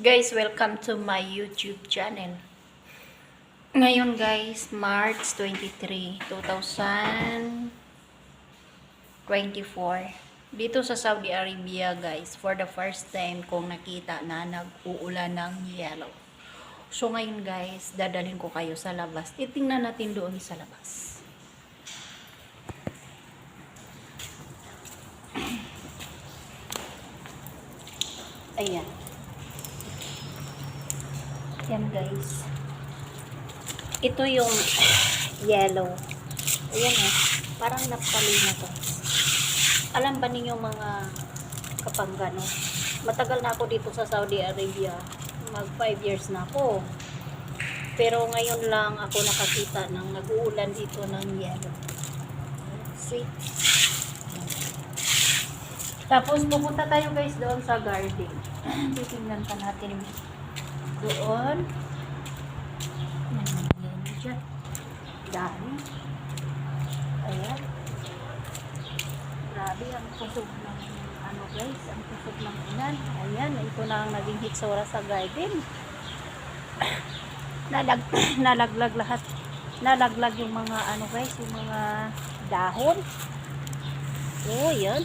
Guys, welcome to my YouTube channel. Ngayon guys, March 23, 2024. Dito sa Saudi Arabia guys, for the first time kong nakita na nag-uulan ng yellow. So ngayon guys, dadalhin ko kayo sa labas. Titingnan natin doon sa labas. Ayan. Yan guys. Ito yung yellow. Ayan eh. Parang napali na to. Alam ba ninyo mga kapanggano? Matagal na ako dito sa Saudi Arabia. Mag 5 years na ako. Pero ngayon lang ako nakakita ng nag-uulan dito ng yellow. See? Tapos pupunta tayo guys doon sa garden. Titingnan pa natin doon. Yan dyan. Dami. Ayan. Grabe ang kusog ng ano guys. Ang kusog ng ulan. Ayan. Ito na ang naging hitsura sa garden. Nalaglag lahat. Nalaglag yung mga ano guys. Yung mga dahon. Oh, yan.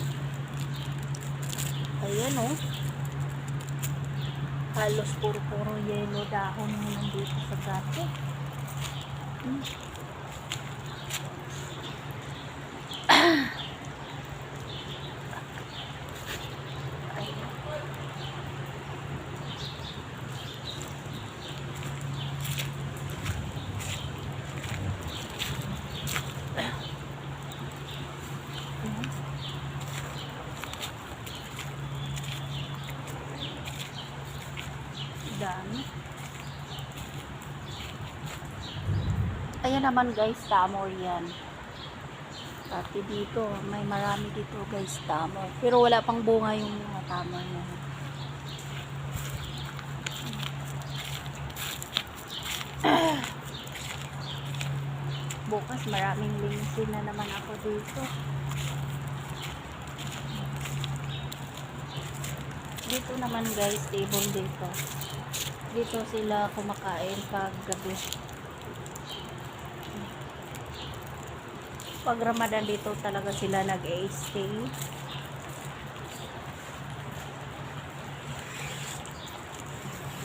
Ayan oh. Halos puro-puro yellow dahon mo nandito sa gato. Dami. Ayan naman guys, tamor yan. Pati dito, may marami dito guys, tamor. Pero wala pang bunga yung mga tamor na. Bukas maraming linisin na naman ako dito. Dito naman guys, table dito. Dito sila kumakain pag gabi. Pag Ramadan dito talaga sila nag-stay.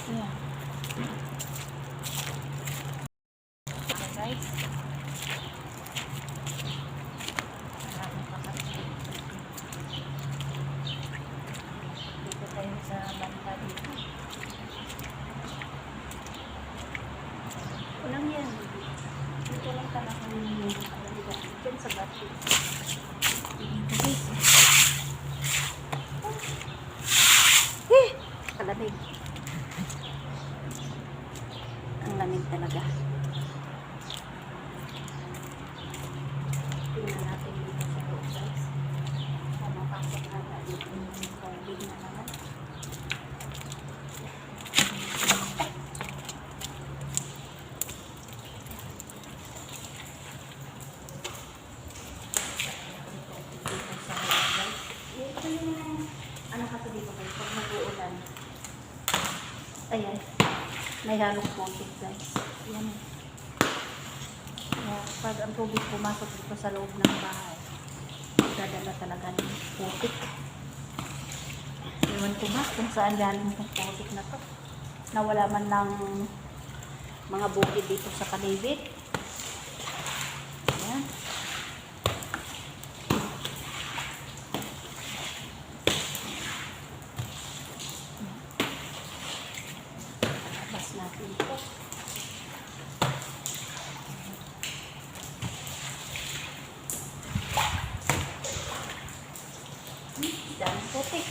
Yeah. Okay guys. Maraming pakasya. Dito tayo sa banda dito. Walang yan. Dito lang talaga yung dyan sa bati. Dito guys. Kalamig. Ang lamig talaga. Tingnan natin dito sa loob guys. Mapapasok na dito yung COVID na naman. Ano kasi dito guys, pag nag-uulan, ayan, may halong putik guys. Ayan. Pag ang tubig pumasok dito sa loob ng bahay, dadala talaga ng putik. Ewan ko ba kung saan galing itong putik na to. Nawala man ng mga bukid dito sa kalibit. Ayan. Natin ito. Dami putik.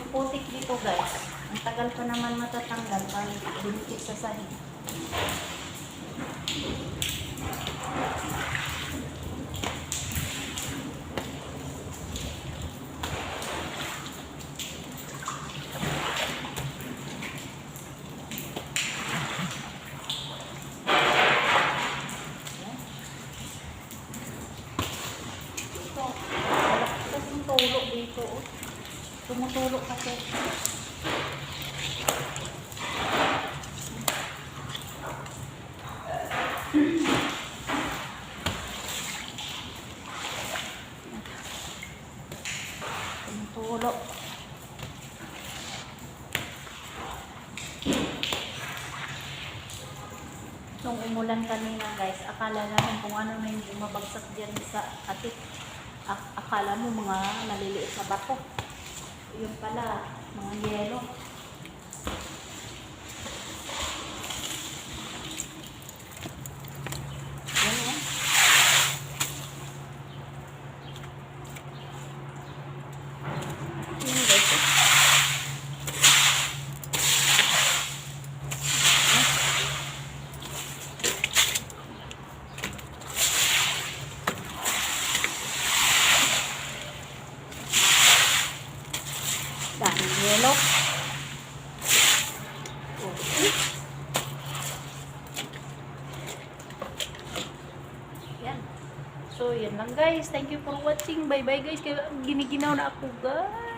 Putik dito guys. Ang tagal pa naman matatanggal pag dinikit sa sahig. Tinutulok kasi. Tinutulok. Nung umulan kanina guys, akala namin kung ano na yung bumabagsak dyan sa atik. Akala mo mga maliliit na bato. Yung pala, mga yelo. Yan o. Yan guys. Dahil yelo. Okay. Yan. So, yan lang guys. Thank you for watching. Bye-bye guys. Giniginaw na ako guys.